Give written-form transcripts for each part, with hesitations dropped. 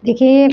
देखिए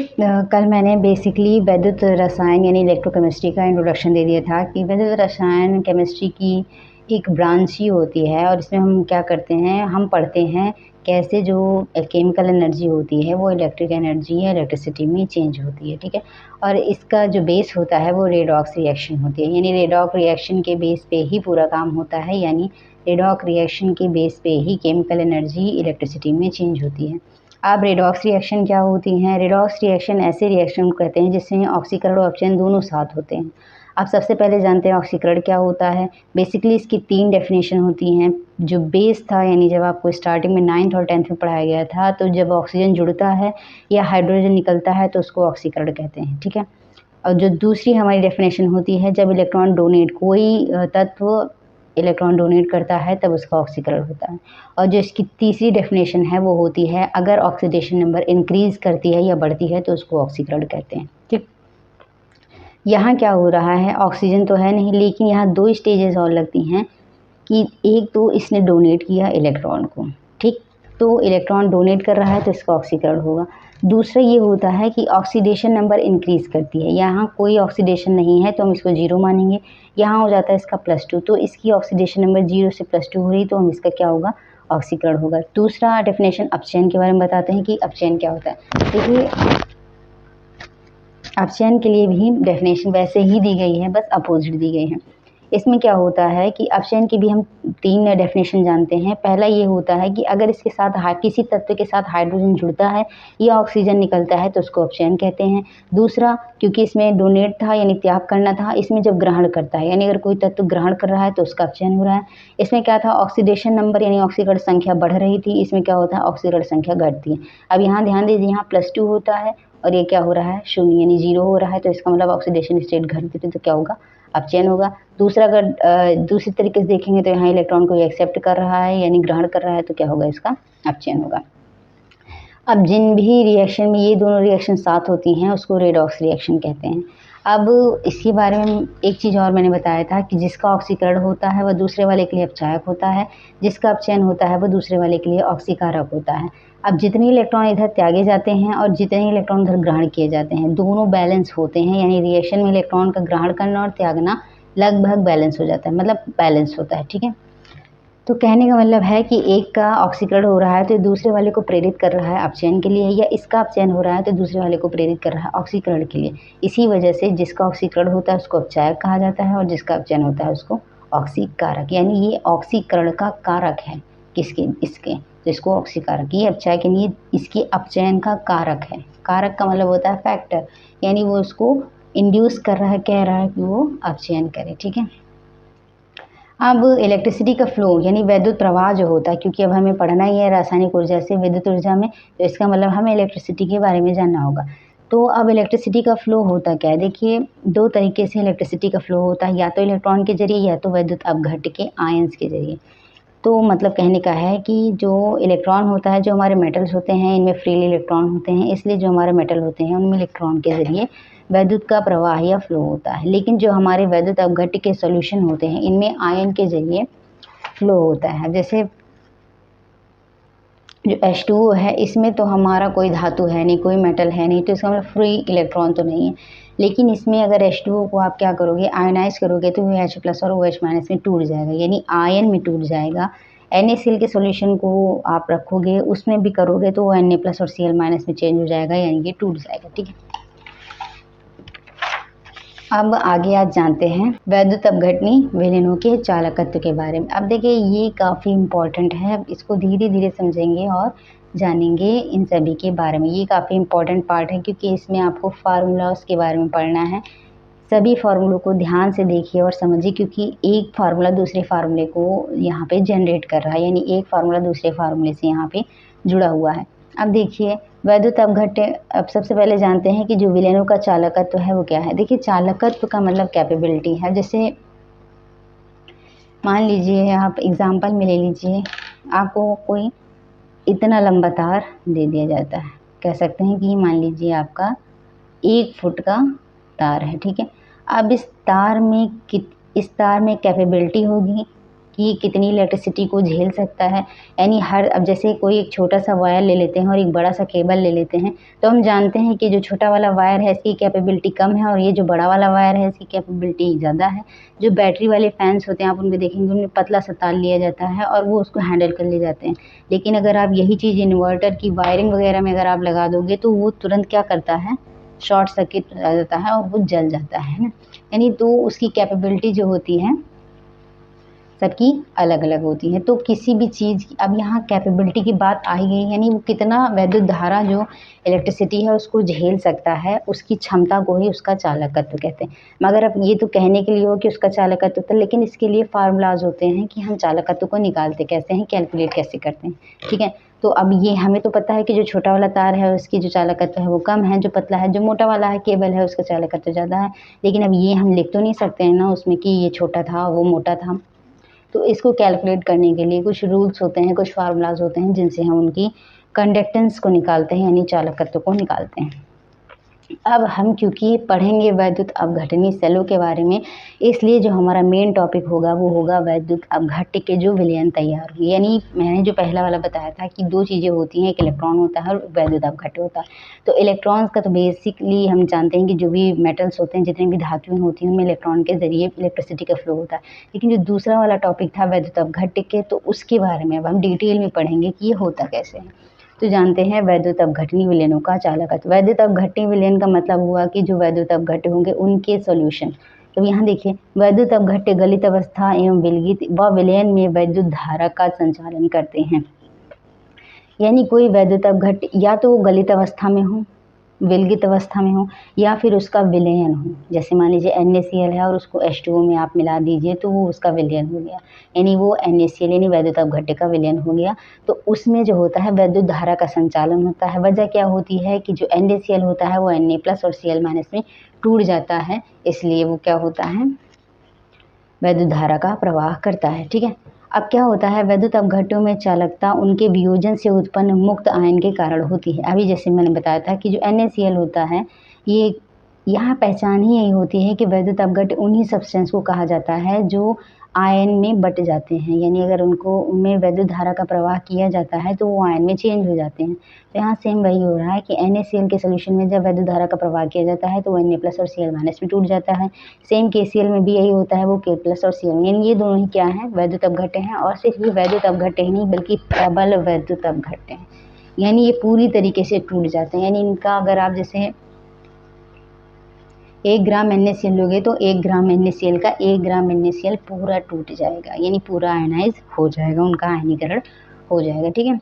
कल मैंने बेसिकली वैद्युत रसायन यानी इलेक्ट्रोकेमिस्ट्री का इंट्रोडक्शन दे दिया था कि वैद्युत रसायन केमिस्ट्री की एक ब्रांच ही होती है और इसमें हम क्या करते हैं, हम पढ़ते हैं कैसे जो केमिकल एनर्जी होती है वो इलेक्ट्रिक एनर्जी या इलेक्ट्रिसिटी में चेंज होती है, ठीक है। और इसका जो बेस होता है वो रेडॉक्स रिएक्शन होती है, यानी रेडॉक्स रिएक्शन के बेस पे ही पूरा काम होता है, यानी रेडॉक्स रिएक्शन के बेस पे ही केमिकल एनर्जी इलेक्ट्रिसिटी में चेंज होती है। अब रेडॉक्स रिएक्शन क्या होती हैं? रेडॉक्स रिएक्शन ऐसे रिएक्शन को कहते हैं जिसमें ऑक्सीकरण और अपचयन दोनों साथ होते हैं। अब सबसे पहले जानते हैं ऑक्सीकरण क्या होता है। बेसिकली इसकी 3 डेफिनेशन होती हैं। जो बेस था यानी जब आपको स्टार्टिंग में 9th और 10th में पढ़ाया गया था, तो जब ऑक्सीजन जुड़ता है या हाइड्रोजन निकलता है तो उसको ऑक्सीकरण कहते हैं, ठीक है। और जो दूसरी हमारी डेफिनेशन होती है, जब इलेक्ट्रॉन डोनेट कोई तत्व इलेक्ट्रॉन डोनेट करता है तब उसका ऑक्सीकरण होता है। और जो इसकी तीसरी डेफिनेशन है वो होती है अगर ऑक्सीडेशन नंबर इंक्रीज़ करती है या बढ़ती है तो उसको ऑक्सीकरण कहते हैं, ठीक। यहाँ क्या हो रहा है, ऑक्सीजन तो है नहीं लेकिन यहाँ 2 स्टेजेस और लगती हैं कि एक तो इसने डोनेट किया इलेक्ट्रॉन को, ठीक। तो इलेक्ट्रॉन डोनेट कर रहा है तो इसका ऑक्सीकरण होगा। दूसरा ये होता है कि ऑक्सीडेशन नंबर इंक्रीज़ करती है, यहाँ कोई ऑक्सीडेशन नहीं है तो हम इसको 0 मानेंगे। यहाँ हो जाता है इसका +2, तो इसकी ऑक्सीडेशन नंबर 0 से +2 हो रही तो हम इसका क्या होगा, ऑक्सीकरण होगा। दूसरा डेफिनेशन अपचयन के बारे में बताते हैं कि अपचयन क्या होता है। देखिए अपचयन के लिए भी डेफिनेशन वैसे ही दी गई है, बस अपोजिट दी गई है। इसमें क्या होता है कि अपचयन की भी हम 3 डेफिनेशन जानते हैं। पहला ये होता है कि अगर इसके साथ किसी तत्व के साथ हाइड्रोजन जुड़ता है या ऑक्सीजन निकलता है तो उसको अपचयन कहते हैं। दूसरा, क्योंकि इसमें डोनेट था यानी त्याग करना था, इसमें जब ग्रहण करता है यानी अगर कोई तत्व ग्रहण कर रहा है तो उसका अपचयन हो रहा है। इसमें क्या था, ऑक्सीडेशन नंबर यानी ऑक्सीकरण संख्या बढ़ रही थी, इसमें क्या होता है, ऑक्सीकरण संख्या घटती है। अब यहाँ ध्यान दीजिए, यहाँ +2 होता है और ये क्या हो रहा है, 0 यानी 0 हो रहा है, तो इसका मतलब ऑक्सीडेशन स्टेट घटती थी तो क्या होगा, अपचयन होगा। दूसरा, अगर दूसरी तरीके से देखेंगे तो यहाँ इलेक्ट्रॉन को एक्सेप्ट कर रहा है यानी ग्रहण कर रहा है तो क्या होगा, इसका अपचयन होगा। अब जिन भी रिएक्शन में ये दोनों रिएक्शन साथ होती हैं उसको रेडॉक्स रिएक्शन कहते हैं। अब इसके बारे में एक चीज़ और मैंने बताया था कि जिसका ऑक्सीकरण होता है वह दूसरे वाले के लिए अपचायक होता है, जिसका अपचयन होता है वह दूसरे वाले के लिए ऑक्सीकारक होता है। अब जितने इलेक्ट्रॉन इधर त्यागे जाते हैं और जितने इलेक्ट्रॉन उधर ग्रहण किए जाते हैं, दोनों बैलेंस होते हैं, यानी रिएक्शन में इलेक्ट्रॉन का ग्रहण करना और त्यागना लगभग बैलेंस हो जाता है, मतलब बैलेंस होता है, ठीक है। तो कहने का मतलब है कि एक का ऑक्सीकरण हो रहा है तो दूसरे वाले को प्रेरित कर रहा है अपचयन के लिए, या इसका अपचयन हो रहा है तो दूसरे वाले को प्रेरित कर रहा है ऑक्सीकरण के लिए। इसी वजह से जिसका ऑक्सीकरण होता है उसको अपचायक कहा जाता है और जिसका अपचयन होता है उसको ऑक्सीकारक, यानी ये ऑक्सीकरण का कारक है। किसके, इसके, तो इसको ऑक्सीकारक, ये अपचायक यानी ये इसके अपचयन का कारक है। कारक का मतलब होता है फैक्टर, यानी वो उसको इंड्यूस कर रहा है, कह रहा है कि वो अपचयन करे, ठीक है। अब इलेक्ट्रिसिटी का फ्लो यानी वैद्युत प्रवाह जो होता है, क्योंकि अब हमें पढ़ना ही है रासायनिक ऊर्जा से विद्युत ऊर्जा में, तो इसका मतलब हमें इलेक्ट्रिसिटी के बारे में जानना होगा। तो अब इलेक्ट्रिसिटी का फ्लो होता क्या है, देखिए 2 तरीके से इलेक्ट्रिसिटी का फ्लो होता है, या तो इलेक्ट्रॉन के जरिए या तो वैद्युत अपघट्य के आयंस के जरिए। तो मतलब कहने का है कि जो इलेक्ट्रॉन होता है, जो हमारे मेटल्स होते हैं इनमें फ्रीली इलेक्ट्रॉन होते हैं, इसलिए जो हमारे मेटल होते हैं उनमें इलेक्ट्रॉन के ज़रिए वैद्युत का प्रवाह या फ्लो होता है। लेकिन जो हमारे वैद्युत अपघट्य के सॉल्यूशन होते हैं इनमें आयन के ज़रिए फ्लो होता है। जैसे जो H2O है, इसमें तो हमारा कोई धातु है नहीं, कोई मेटल है नहीं, तो इसका मतलब फ्री इलेक्ट्रॉन तो नहीं है। लेकिन इसमें अगर H2O को आप क्या करोगे, आयनाइज़ करोगे तो ये H+ और OH- में टूट जाएगा, यानी आयन में टूट जाएगा। NaCl के सॉल्यूशन को आप रखोगे, उसमें भी करोगे तो वो Na+ और Cl- में चेंज हो जाएगा, यानी ये टूट जाएगा, ठीक है। अब आगे आज जानते हैं वैद्युत अपघटनी विलयनों के चालकत्व के बारे में। अब देखिए ये काफ़ी इम्पोर्टेंट है, इसको धीरे धीरे समझेंगे और जानेंगे इन सभी के बारे में। ये काफ़ी इम्पोर्टेंट पार्ट है क्योंकि इसमें आपको फार्मूलाज के बारे में पढ़ना है। सभी फार्मूलों को ध्यान से देखिए और समझिए, क्योंकि एक फार्मूला दूसरे फार्मूले को यहाँ पे जनरेट कर रहा है, यानी एक फार्मूला दूसरे फार्मूले से यहाँ पे जुड़ा हुआ है। अब देखिए वैद्युत अपघट्य, अब सबसे पहले जानते हैं कि जो विलयनों का चालकत्व है वो क्या है। देखिए चालकत्व का मतलब कैपेबिलिटी है। जैसे मान लीजिए आप एग्जाम्पल में ले लीजिए, आपको कोई इतना लंबा तार दे दिया जाता है, कह सकते हैं कि मान लीजिए आपका 1 फुट का तार है, ठीक है। अब इस तार में कैपेबिलिटी होगी कि कितनी इलेक्ट्रिसिटी को झेल सकता है। यानी अब जैसे कोई एक छोटा सा वायर ले लेते हैं और एक बड़ा सा केबल ले लेते हैं, तो हम जानते हैं कि जो छोटा वाला वायर है इसकी कैपेबिलिटी कम है और ये जो बड़ा वाला वायर है इसकी कैपेबिलिटी ज़्यादा है। जो बैटरी वाले फैंस होते हैं आप उनको देखेंगे उनमें पतला सा तार लिया जाता है और वो उसको हैंडल कर ले जाते हैं। लेकिन अगर आप यही चीज़ इन्वर्टर की वायरिंग वगैरह में अगर आप लगा दोगे तो वो तुरंत क्या करता है, शॉर्ट सर्किट आ जाता है और वो जल जाता है ना। यानी तो उसकी कैपेबिलिटी जो होती है सबकी अलग अलग होती है। तो किसी भी चीज़ की अब यहाँ कैपेबिलिटी की बात आई गई, यानी वो कितना वैद्युत धारा जो इलेक्ट्रिसिटी है उसको झेल सकता है, उसकी क्षमता को ही उसका चालकत्व कहते हैं। मगर अब ये तो कहने के लिए हो कि उसका चालकत्व था, लेकिन इसके लिए फार्मूलाज होते हैं कि हम चालकत्व को निकालते कैसे हैं, कैलकुलेट कैसे करते हैं। ठीक है, तो अब ये हमें तो पता है कि जो छोटा वाला तार है उसकी जो चालकत्व है वो कम है, जो पतला है, जो मोटा वाला है केबल है उसका चालकत्व ज़्यादा है। लेकिन अब ये हम लिख तो नहीं सकते हैं ना उसमें कि ये छोटा था वो मोटा था। तो इसको कैलकुलेट करने के लिए कुछ रूल्स होते हैं, कुछ फार्मूलाज होते हैं जिनसे हम उनकी कंडक्टेंस को निकालते हैं, यानी चालकत्व को निकालते हैं। अब हम क्योंकि पढ़ेंगे वैद्युत अपघटनी सेलों के बारे में, इसलिए जो हमारा मेन टॉपिक होगा वो होगा वैद्युत अपघट्य के जो विलयन तैयार हुए। यानी मैंने जो पहला वाला बताया था कि दो चीज़ें होती हैं, एक इलेक्ट्रॉन होता है और वैद्युत अपघट्य होता है। तो इलेक्ट्रॉन्स का तो बेसिकली हम जानते हैं कि जो भी मेटल्स होते हैं, जितनी भी धातुएं होती हैं, उनमें इलेक्ट्रॉन के जरिए इलेक्ट्रिसिटी का फ्लो होता है। लेकिन जो दूसरा वाला टॉपिक था वैद्युत अपघट्य के, तो उसके बारे में अब हम डिटेल में पढ़ेंगे कि ये होता कैसे है। तो जानते हैं वैद्युत अपघटनी विलयनों का चालकत्व। वैद्युत अपघटनी विलयन का मतलब हुआ कि जो वैद्युत अपघट्य होंगे उनके सॉल्यूशन। तो यहाँ देखिए, वैद्युत अपघट्य गलित अवस्था एवं विलगित व विलयन में वैद्युत धारा का संचालन करते हैं। यानी कोई वैद्युत अपघट्य या तो वो गलित अवस्था में हो, विलगित अवस्था में हो, या फिर उसका विलयन हो। जैसे मान लीजिए NaCl है और उसको H2O में आप मिला दीजिए तो वो उसका विलयन हो गया, यानी वो NaCl यानी वैद्युत अपघट्य का विलयन हो गया। तो उसमें जो होता है वैद्युत धारा का संचालन होता है। वजह क्या होती है कि जो NaCl होता है वो Na+ और Cl- में टूट जाता है, इसलिए वो क्या होता है, वैद्युत धारा का प्रवाह करता है। ठीक है, अब क्या होता है, वैद्युत अपघट्यों में चालकता उनके वियोजन से उत्पन्न मुक्त आयन के कारण होती है। अभी जैसे मैंने बताया था कि जो NaCl होता है, ये यहाँ पहचान ही यही होती है कि वैद्युत अपघट्य उन्हीं सब्सटेंस को कहा जाता है जो आयन में बट जाते हैं। यानी अगर उनमें वैद्युत धारा का प्रवाह किया जाता है तो वो आयन में चेंज हो जाते हैं। तो यहाँ सेम वही हो रहा है कि NaCl के सोल्यूशन में जब वैद्युत धारा का प्रवाह किया जाता है तो वो Na+ और Cl- में टूट जाता है। सेम KCl में भी यही होता है, वो K+ और Cl, यानी ये दोनों ही क्या है, वैद्युत अपघट्य हैं। और सिर्फ ये वैद्युत अपघट्य ही नहीं बल्कि प्रबल वैद्युत अपघट्य हैं, यानी ये पूरी तरीके से टूट जाते हैं। यानी इनका अगर आप जैसे 1 ग्राम NaCl लोगे तो 1 ग्राम NaCl का 1 ग्राम NaCl पूरा टूट जाएगा, यानी पूरा आयनाइज हो जाएगा, उनका आयनीकरण हो जाएगा। ठीक है,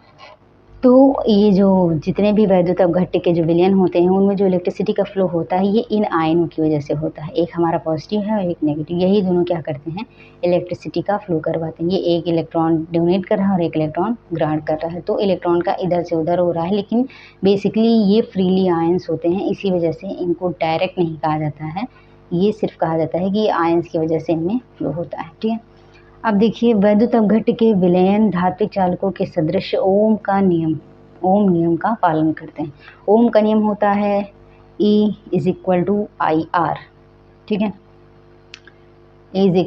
तो ये जो जितने भी वैद्युत अपघट्य के जो विलयन होते हैं उनमें जो इलेक्ट्रिसिटी का फ्लो होता है ये इन आयनों की वजह से होता है। एक हमारा पॉजिटिव है और एक नेगेटिव, यही दोनों क्या करते हैं, इलेक्ट्रिसिटी का फ्लो करवाते हैं। ये एक इलेक्ट्रॉन डोनेट कर रहा है और एक इलेक्ट्रॉन ग्रांट कर रहा है, तो इलेक्ट्रॉन का इधर से उधर हो रहा है। लेकिन बेसिकली ये फ्रीली आयंस होते हैं, इसी वजह से इनको डायरेक्ट नहीं कहा जाता है, ये सिर्फ कहा जाता है कि ये आयंस की वजह से इनमें फ्लो होता है। ठीक है, अब देखिए वैद्युत अपघट्य के विलयन धात्विक चालकों के सदृश ओम नियम का पालन करते हैं। ओम का नियम होता है E = IR। ठीक है, E =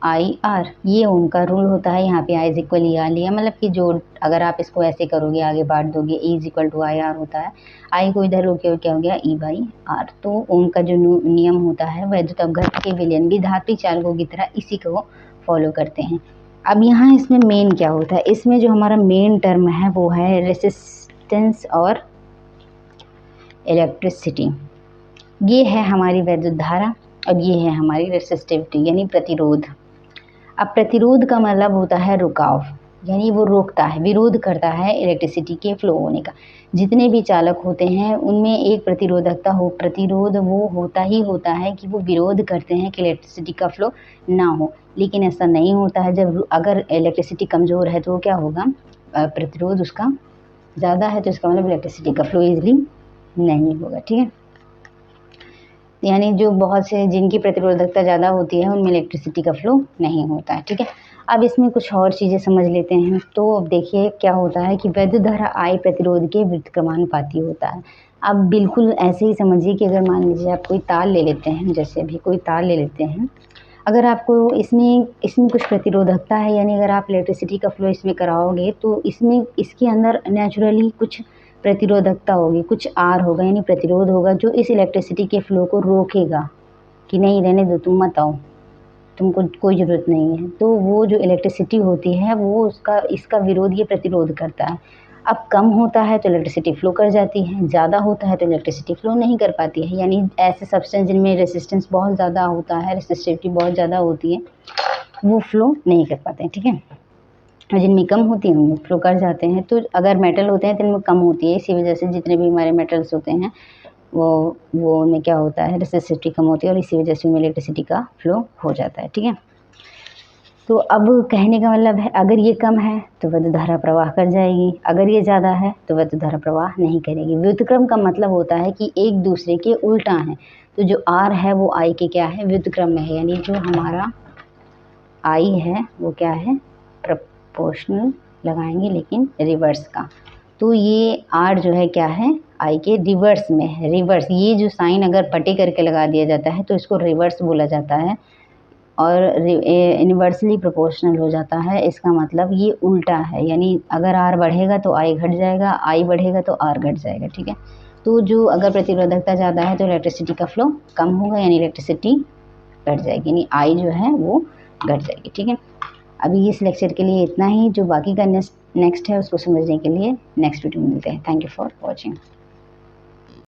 IR, ये ओम का रूल होता है। यहाँ पे I = ER लिया, मतलब कि जो अगर आप इसको ऐसे करोगे आगे बांट दोगे, E = IR होता है, I को इधर रोके क्या हो गया, E/R। तो ओम का जो नियम होता है वैद्युत अपघट्य के विलयन भी धात्विक चालकों की तरह इसी को फॉलो करते हैं। अब यहाँ इसमें मेन क्या होता है, इसमें जो हमारा मेन टर्म है वो है रेसिस्टेंस और इलेक्ट्रिसिटी। ये है हमारी वैद्युत धारा और ये है हमारी रेसिस्टिविटी यानी प्रतिरोध। अब प्रतिरोध का मतलब होता है रुकाव, यानी वो रोकता है, विरोध करता है इलेक्ट्रिसिटी के फ्लो होने का। जितने भी चालक होते हैं उनमें एक प्रतिरोधकता हो, प्रतिरोध वो होता ही होता है कि वो विरोध करते हैं कि इलेक्ट्रिसिटी का फ्लो ना हो। लेकिन ऐसा नहीं होता है, जब अगर इलेक्ट्रिसिटी कमज़ोर है तो वो क्या होगा, प्रतिरोध उसका ज़्यादा है, तो इसका मतलब इलेक्ट्रिसिटी का फ्लो ईजिली नहीं होगा। ठीक है, यानी जो बहुत से जिनकी प्रतिरोधकता ज़्यादा होती है उनमें इलेक्ट्रिसिटी का फ्लो नहीं होता है। ठीक है, अब इसमें कुछ और चीज़ें समझ लेते हैं। तो अब देखिए क्या होता है कि वैद्युत धारा I प्रतिरोध के व्युत्क्रमानुपाती होता है। अब बिल्कुल ऐसे ही समझिए कि अगर मान लीजिए आप कोई तार ले लेते हैं, जैसे अभी कोई तार ले लेते हैं, अगर आपको इसमें इसमें कुछ प्रतिरोधकता है, यानी अगर आप इलेक्ट्रिसिटी का फ्लो इसमें कराओगे तो इसमें इसके अंदर नेचुरली कुछ प्रतिरोधकता होगी, कुछ आर होगा यानी प्रतिरोध होगा जो इस इलेक्ट्रिसिटी के फ्लो को रोकेगा कि नहीं रहने दो, तुम मत आओ, तुमको कोई ज़रूरत नहीं है। तो वो जो इलेक्ट्रिसिटी होती है वो उसका इसका विरोध ये प्रतिरोध करता है। अब कम होता है तो इलेक्ट्रिसिटी फ़्लो कर जाती है, ज़्यादा होता है तो इलेक्ट्रिसिटी फ़्लो नहीं कर पाती है। यानी ऐसे सब्सटेंस जिनमें रेजिस्टेंस बहुत ज़्यादा होता है, रेसिस्टिविटी बहुत ज़्यादा होती है, वो फ़्लो नहीं कर पाते हैं, ठीक है। और जिनमें कम होती हैं उनमें फ़्लो कर जाते हैं। तो अगर मेटल होते हैं तो इनमें कम होती है, इसी वजह से जितने भी हमारे मेटल्स होते हैं वो उनमें क्या होता है, रेसिस्टिविटी कम होती है और इसी वजह से उनमें इलेक्ट्रिसिटी का फ़्लो हो जाता है, ठीक है। तो अब कहने का मतलब है अगर ये कम है तो विद्युत धारा प्रवाह कर जाएगी, अगर ये ज़्यादा है तो विद्युत धारा प्रवाह नहीं करेगी। व्युत्क्रम का मतलब होता है कि एक दूसरे के उल्टा है। तो जो आर है वो आई के क्या है, व्युत्क्रम में है, यानी जो हमारा आई है वो क्या है, प्रोपोर्शनल लगाएंगे लेकिन रिवर्स का। तो ये आर जो है क्या है, आई के रिवर्स में है। रिवर्स, ये जो साइन अगर पटे करके लगा दिया जाता है तो इसको रिवर्स बोला जाता है और इन्वर्सली प्रोपोर्शनल हो जाता है। इसका मतलब ये उल्टा है, यानी अगर आर बढ़ेगा तो आई घट जाएगा, आई बढ़ेगा तो आर घट जाएगा, ठीक है। तो जो अगर प्रतिरोधकता ज़्यादा है तो इलेक्ट्रिसिटी का फ्लो कम होगा, यानी इलेक्ट्रिसिटी घट जाएगी, यानी आई जो है वो घट जाएगी, ठीक है। अभी इस लेक्चर के लिए इतना ही। जो बाकी का नेक्स्ट है उसको समझने के लिए नेक्स्ट वीडियो में मिलते हैं। Thank you for watching.